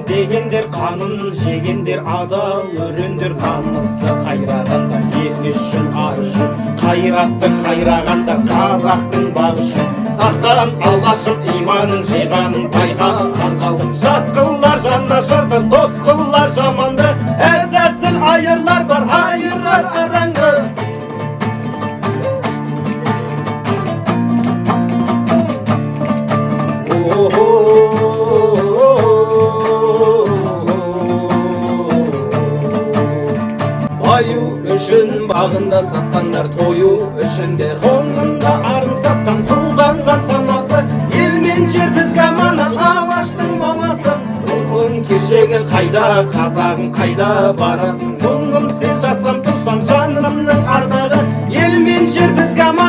дегендер қанын жегендер адал өрендер намысы қайрағанда ел үшін ар үшін қайратты қайрағанда қазақтың бағы үшін сақтан алашым иманын жиғанын байқа аңғалдым жат қылар жанашырды дос қылар жаманды әзәзіл айырлар бар айырар аранды баю үшін бағында сатқандар тою үшін де қоңында арын сатқан тұлданған санасы ел мен жер бізге аманат алаштың баласы рухың кешегі қайда қазағым қайда барасың мұңым сен жатсам тұрсам жанымның ардағы ел мен жер бізге аманат